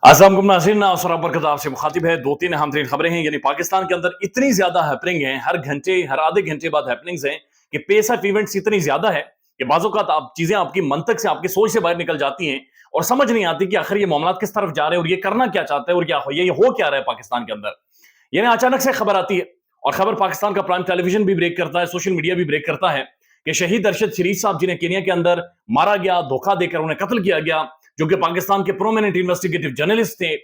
अस्सलाम नाज़रीन, बरकत आपसे मुखातिब है। दो तीन अहम तरीन खबरें हैं, यानी पाकिस्तान के अंदर इतनी ज्यादा हैपनिंग है, हर घंटे हर आधे घंटे बाद हैपनिंग्स हैं कि पेस ऑफ इवेंट्स इतनी ज्यादा है कि बाज़ों का आप चीजें आपकी मंतक से आपकी सोच से बाहर निकल जाती हैं और समझ नहीं आती कि आखिर ये मामला किस तरफ जा रहे हैं और ये करना क्या चाहते हैं और क्या ये हो क्या रहा है पाकिस्तान के अंदर। यानी अचानक से खबर आती है और खबर पाकिस्तान का प्राइम टेलीविजन भी ब्रेक करता है, सोशल मीडिया भी ब्रेक करता है कि शहीद अरशद शरीफ साहब जिन्हें केनिया के अंदर मारा गया, धोखा देकर उन्हें कत्ल किया गया, जो कि पाकिस्तान के प्रोमिनेंट इन्वेस्टिगेटिव जर्नलिस्ट थे,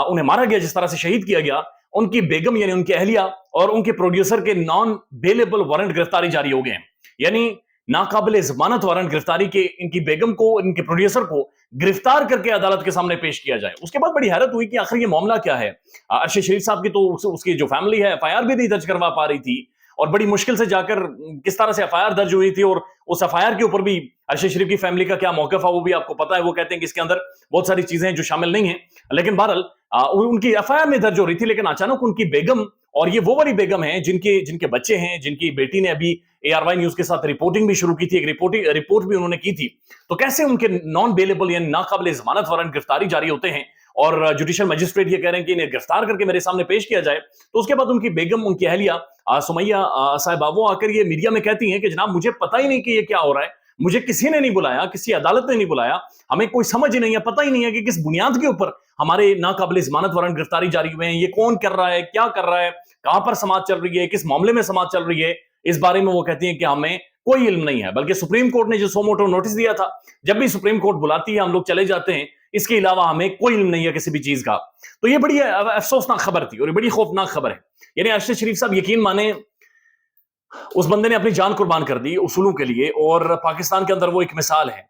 उन्हें मारा गया, जिस तरह से शहीद किया गया, उनकी बेगम यानी उनकी अहलिया और उनके प्रोड्यूसर के नॉन बेलेबल वारंट गिरफ्तारी जारी हो गए हैं। यानी नाकाबिले जमानत वारंट गिरफ्तारी के इनकी बेगम को, इनके प्रोड्यूसर को गिरफ्तार करके अदालत के सामने पेश किया जाए। उसके बाद बड़ी हैरत हुई कि आखिर ये मामला क्या है। अरशद शरीफ साहब की तो उसकी जो फैमिली है एफआईआर भी नहीं दर्ज करवा पा रही थी और बड़ी मुश्किल से जाकर किस तरह से एफआईआर दर्ज हुई थी और उस एफआईआर के ऊपर भी अरशद शरीफ की फैमिली का क्या मौकफ है वो भी आपको पता है। वो कहते हैं कि इसके अंदर बहुत सारी चीजें हैं जो शामिल नहीं है, लेकिन बहरहाल उनकी एफआईआर में दर्ज हो रही थी, लेकिन अचानक उनकी बेगम, और ये वो वाली बेगम है जिनके जिनके बच्चे हैं, जिनकी बेटी ने अभी एआरवाई न्यूज के साथ रिपोर्टिंग भी शुरू की थी, एक रिपोर्ट भी उन्होंने की थी, तो कैसे उनके नॉन बेलेबल यानी नाकाबिले जमानत वारंट गिरफ्तारी जारी होते हैं और जुडिशियल मजिस्ट्रेट ये कह रहे हैं कि इन्हें गिरफ्तार करके मेरे सामने पेश किया जाए। तो उसके बाद उनकी बेगम, उनकी अहलिया सुमैया साहिबा, वो आकर ये मीडिया में कहती हैं कि जनाब मुझे पता ही नहीं कि ये क्या हो रहा है, मुझे किसी ने नहीं बुलाया, किसी अदालत ने नहीं बुलाया, हमें कोई समझ ही नहीं है, पता ही नहीं है कि किस बुनियाद के ऊपर हमारे नाकाबिले जमानत वारंट गिरफ्तारी जारी हुए हैं, ये कौन कर रहा है, क्या कर रहा है, कहां पर समाज चल रही है, किस मामले में समाज चल रही है, इस बारे में वो कहती हैं कि हमें कोई इल्म नहीं है। बल्कि सुप्रीम कोर्ट ने जो सो मोटो नोटिस दिया था, जब भी सुप्रीम कोर्ट बुलाती है हम लोग चले जाते हैं, इसके अलावा हमें कोई इल्म नहीं है किसी भी चीज का। तो ये बड़ी अफसोसनाक खबर थी और बड़ी खौफनाक खबर है। यानी अरशद शरीफ साहब, यकीन माने, उस बंदे ने अपनी जान कुर्बान कर दी उसूलों के लिए और पाकिस्तान के अंदर वो एक मिसाल है।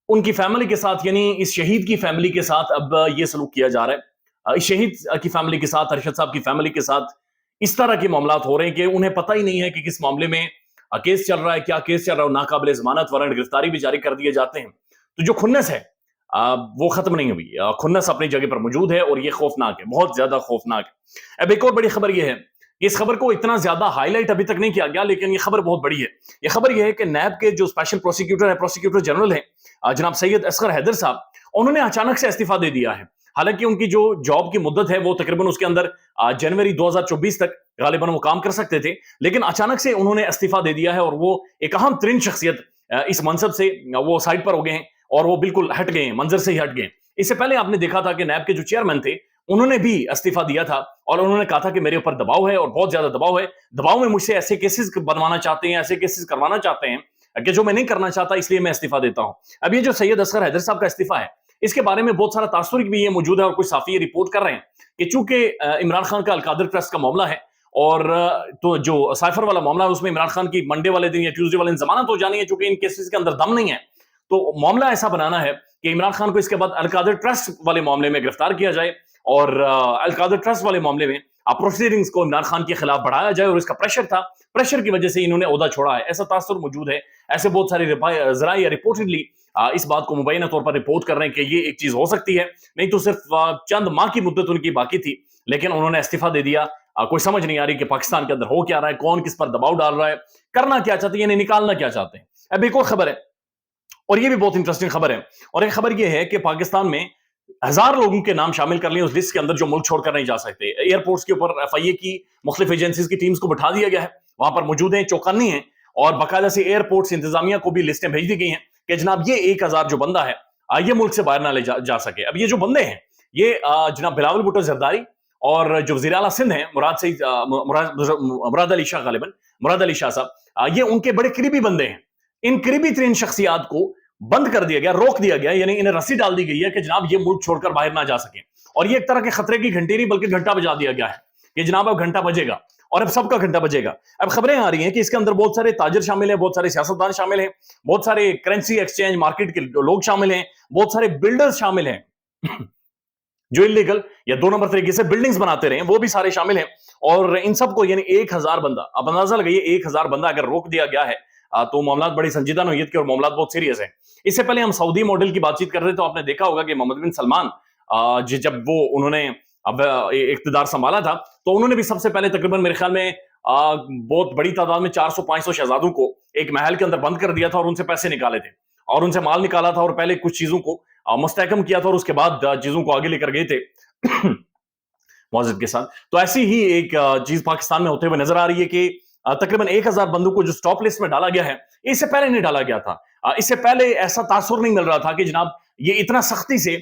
उनकी फैमिली के साथ, यानी इस शहीद की फैमिली के साथ अब ये सलूक किया जा रहा है। इस शहीद की फैमिली के साथ, अरशद साहब की फैमिली के साथ इस तरह के मामलात हो रहे हैं कि उन्हें पता ही नहीं है कि किस मामले में केस चल रहा है, क्या केस चल रहा है। नाकाबिले जमानत वारंट गिरफ्तारी भी जारी कर दिए जाते हैं। तो जो खुन्नस है वो खत्म नहीं हुई, खुन्नस अपनी जगह पर मौजूद है और ये खौफनाक है, बहुत ज्यादा खौफनाक है। अब एक और बड़ी खबर ये है, इस खबर को इतना ज्यादा हाईलाइट अभी तक नहीं किया गया, लेकिन ये खबर बहुत बड़ी है। ये खबर ये है कि नैब के जो स्पेशल प्रोसिक्यूटर है, प्रोसिक्यूटर जनरल है जनाब सैयद असगर हैदर साहब, उन्होंने अचानक से इस्तीफा दे दिया है। हालांकि उनकी जो जॉब की मुद्दत है वो तकरीबन उसके अंदर जनवरी 2024 तक गालिबन वो काम कर सकते थे, लेकिन अचानक से उन्होंने इस्तीफा दे दिया है और वो एक अहम तरीन शख्सियत इस मनसब से वो साइड पर हो गए हैं और वो बिल्कुल हट गए हैं, मंजर से ही हट गए। इससे पहले आपने देखा था कि नैब के जो चेयरमैन थे उन्होंने भी इस्तीफा दिया था और उन्होंने कहा था कि मेरे ऊपर दबाव है और बहुत ज्यादा दबाव है, दबाव में मुझसे ऐसे केसेस बनवाना चाहते हैं, ऐसे केसेस करवाना चाहते हैं कि जो मैं नहीं करना चाहता, इसलिए मैं इस्तीफा देता हूं। अब ये जो सैयद असगर हैदर साहब का इस्तीफा है, इसके बारे में बहुत सारा तासुर भी ये मौजूद है और कुछ साफी रिपोर्ट कर रहे हैं कि चूंकि इमरान खान का अलकादर ट्रस्ट का मामला है और तो जो साइफर वाला मामला है उसमें इमरान खान की मंडे वाले दिन या ट्यूसडे वाले दिन जमानत हो जानी है, चूंकि इन केसेस के अंदर दम नहीं है, तो मामला ऐसा बनाना है कि इमरान खान को इसके बाद अलकादर ट्रस्ट वाले मामले में गिरफ्तार किया जाए और अलकादर ट्रस्ट वाले मामले में प्रोसीडिंग्स को इमरान खान के खिलाफ बढ़ाया जाए और इसका प्रेशर था, प्रेशर की वजह से इन्होंने ओहदा छोड़ा है, ऐसा तासुर मौजूद है। ऐसे बहुत सारे जराए रिपोर्टेडली इस बात को मुबैना तौर पर रिपोर्ट कर रहे हैं कि ये एक चीज हो सकती है, नहीं तो सिर्फ चंद माह की मुद्दत उनकी बाकी थी, लेकिन उन्होंने इस्तीफा दे दिया। कोई समझ नहीं आ रही कि पाकिस्तान के अंदर हो क्या रहा है, कौन किस पर दबाव डाल रहा है, करना क्या चाहते हैं, यानी निकालना क्या चाहते हैं। अब एक और खबर है और ये भी बहुत इंटरेस्टिंग खबर है, और एक खबर ये है कि पाकिस्तान में 1000 लोगों के नाम शामिल कर लिए उस लिस्ट के अंदर जो मुल्क छोड़कर नहीं जा सकते। एयरपोर्ट्स के ऊपर एफआईए की मुख्तलिफ एजेंसीज की टीम्स को बैठा दिया गया है, वहां पर मौजूद है, चौकन्नी है और बाकायदा से एयरपोर्ट्स इंतजामिया को भी लिस्टें भेज दी गई हैं कि जनाब ये 1000 जो बंदा है ये मुल्क से बाहर ना ले जा सके। अब ये जो बंदे हैं ये जनाब बिलावल भुट्टो जरदारी और जो वज़ीर आला सिंध है मुराद अली शाह, गालिबन मुराद अली शाह साहब, ये उनके बड़े करीबी बंदे हैं। इन करीबी तरीन शख्सियात को बंद कर दिया गया, रोक दिया गया, यानी इन्हें रस्सी डाल दी गई है कि जनाब ये मुल्क छोड़कर बाहर ना जा सके। और ये एक तरह के खतरे की घंटी नहीं बल्कि घंटा बजा दिया गया है कि जनाब अब घंटा बजेगा और अब सबका घंटा बजेगा। अब खबरें आ रही हैं कि इसके अंदर बहुत सारे ताजर शामिल हैं, बहुत सारे सियासतदान शामिल हैं, बहुत सारे करेंसी एक्सचेंज मार्केट के लोग शामिल हैं, बहुत सारे बिल्डर्स शामिल हैं जो इलीगल या 2 नंबर तरीके से बिल्डिंग्स बनाते रहे, वो भी सारे शामिल हैं। और इन सबको यानी 1000 बंदा, अब अंदाजा लगाइए 1000 बंदा अगर रोक दिया गया है तो मामला बड़ी संजीदा नौयत के और मामला बहुत सीरियस है। इससे पहले हम सऊदी मॉडल की बातचीत कर रहे थे तो आपने देखा होगा कि मोहम्मद बिन सलमान जब वो उन्होंने अब इख्तिदार संभाला था तो उन्होंने भी सबसे पहले तकरीबन मेरे ख्याल में बहुत बड़ी तादाद में 400-500 शहजादों को एक महल के अंदर बंद कर दिया था और उनसे पैसे निकाले थे। اور ان سے مال نکالا تھا اور پہلے کچھ چیزوں کو مستحکم کیا تھا اور اس کے بعد چیزوں کو آگے لے کر گئے تھے معذرت کے ساتھ. تو ایسی ہی ایک چیز پاکستان میں ہوتے ہوئے نظر آ رہی ہے کہ تقریباً 1000 بندوں کو جو سٹاپ لسٹ میں ڈالا گیا ہے اس سے پہلے نہیں ڈالا گیا تھا. اس سے پہلے ایسا تاثر نہیں مل رہا تھا کہ جناب یہ اتنا سختی سے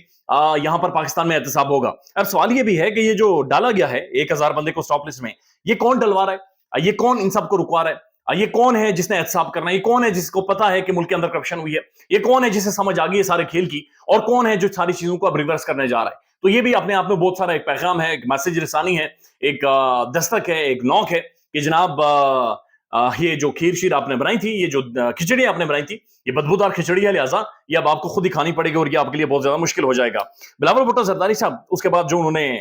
یہاں پر پاکستان میں احتساب ہوگا. اب سوال یہ بھی ہے کہ یہ جو ڈالا گیا ہے 1000 بندے کو سٹاپ لسٹ میں، یہ کون ڈلوا رہا ہے؟ یہ کون ان سب کو رکوا رہا ہے؟ یہ کون ہے جس نے احتساب کرنا ہے؟ یہ کون ہے جس کو پتا ہے کہ ملک کے اندر کرپشن ہوئی ہے؟ یہ کون ہے جسے سمجھ آ گئی ہے سارے کھیل کی؟ اور کون ہے جو ساری چیزوں کو اب ریورس کرنے جا رہا ہے؟ تو یہ بھی اپنے آپ میں بہت سارا ایک پیغام ہے، ایک میسج رسانی ہے، ایک دستک ہے، ایک نوک ہے کہ جناب یہ جو کھیر شیر آپ نے بنائی تھی، یہ جو کھچڑی آپ نے بنائی تھی، یہ بدبودار کھچڑی ہے، لہٰذا یہ اب آپ کو خود ہی کھانی پڑے گی اور یہ آپ کے لیے بہت زیادہ مشکل ہو جائے گا. بلاول بھٹو زرداری صاحب اس کے بعد جو انہوں نے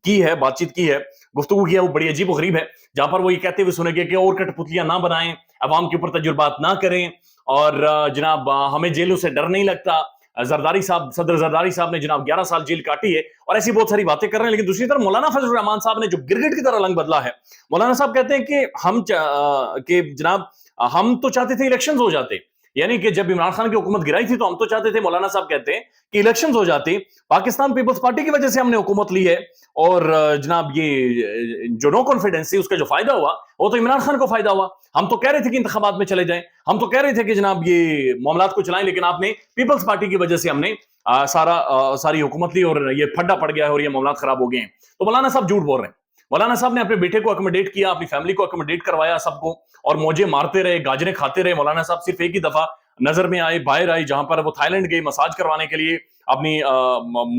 کی ہے، بات چیت کی ہے، گفتگو کی ہے، وہ بڑی عجیب و غریب ہے، جہاں پر وہ یہ کہتے ہوئے سنے گے کہ اور کٹ پتلیاں نہ بنائیں، عوام کے اوپر تجربات نہ کریں، اور جناب ہمیں جیلوں سے ڈر نہیں لگتا. زرداری صاحب، صدر زرداری صاحب نے جناب 11 سال جیل کاٹی ہے اور ایسی بہت ساری باتیں کر رہے ہیں. لیکن دوسری طرف مولانا فضل الرحمان صاحب نے جو گرگٹ کی طرح رنگ بدلا ہے، مولانا صاحب کہتے ہیں کہ جناب ہم تو چاہتے تھے الیکشنز ہو جاتے، یعنی کہ جب عمران خان کی حکومت گرائی تھی تو ہم تو چاہتے تھے، مولانا صاحب کہتے ہیں کہ الیکشنز ہو جاتے، پاکستان پیپلز پارٹی کی وجہ سے ہم نے حکومت لی ہے، اور جناب یہ جو نو کانفیڈنس تھی اس کا جو فائدہ ہوا وہ تو عمران خان کو فائدہ ہوا. ہم تو کہہ رہے تھے کہ انتخابات میں چلے جائیں، ہم تو کہہ رہے تھے کہ جناب یہ معاملات کو چلائیں، لیکن آپ نے پیپلز پارٹی کی وجہ سے ہم نے ساری حکومت لی اور یہ پھڈا پڑ گیا ہے اور یہ معاملات خراب ہو گئے ہیں. تو مولانا صاحب جھوٹ بول رہے ہیں. مولانا صاحب نے اپنے بیٹے کو اکوموڈیٹ کیا، اپنی فیملی کو اکوموڈیٹ کروایا سب کو، اور موجے مارتے رہے، گاجریں کھاتے رہے. مولانا صاحب صرف ایک ہی دفعہ نظر میں آئے، باہر آئے، جہاں پر وہ تھائی لینڈ گئے مساج کروانے کے لیے، اپنی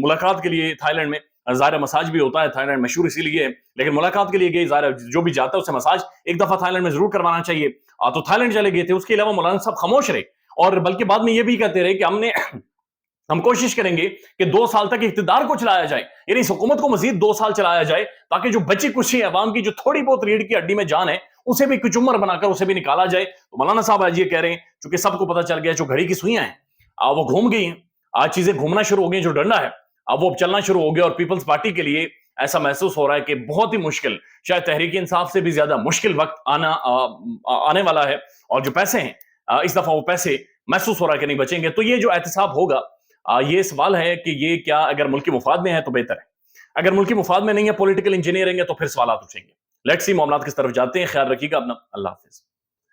ملاقات کے لیے تھائی لینڈ میں. ظاہر مساج بھی ہوتا ہے تھائی لینڈ مشہور اسی لیے ہے، لیکن ملاقات کے لیے گئے، ظاہر جو بھی جاتا ہے اسے مساج ایک دفعہ تھائی لینڈ میں ضرور کروانا چاہیے. تو تھائی لینڈ چلے گئے تھے. اس کے علاوہ مولانا صاحب خاموش رہے، اور بلکہ بعد میں یہ بھی کہتے رہے کہ ہم کوشش کریں گے کہ 2 سال تک اقتدار کو چلایا جائے، یعنی اس حکومت کو مزید 2 سال چلایا جائے، تاکہ جو بچی کچھ عوام کی جو تھوڑی بہت ریڑھ کی ہڈی میں جان ہے اسے بھی کچمر بنا کر اسے بھی نکالا جائے. تو مولانا صاحب آج یہ کہہ رہے ہیں، چونکہ سب کو پتا چل گیا جو گھڑی کی سوئیاں ہیں وہ گھوم گئی ہیں، آج چیزیں گھومنا شروع ہو گئی، جو ڈنڈا ہے اب وہ چلنا شروع ہو گیا. اور پیپلز پارٹی کے لیے ایسا محسوس ہو رہا ہے کہ بہت ہی مشکل، شاید تحریک انصاف سے بھی زیادہ مشکل وقت آنے والا ہے، اور جو پیسے ہیں اس دفعہ وہ پیسے محسوس ہو رہا ہے کہ نہیں بچیں گے. تو یہ جو احتساب ہوگا، یہ سوال ہے کہ یہ کیا اگر ملکی مفاد میں ہے تو بہتر ہے، اگر ملکی مفاد میں نہیں ہے، پولیٹیکل انجینئرنگ ہے، تو پھر سوالات اٹھیں گے. لیٹس سی معاملات کس طرف جاتے ہیں. خیال رکھیے گا اپنا. اللہ حافظ.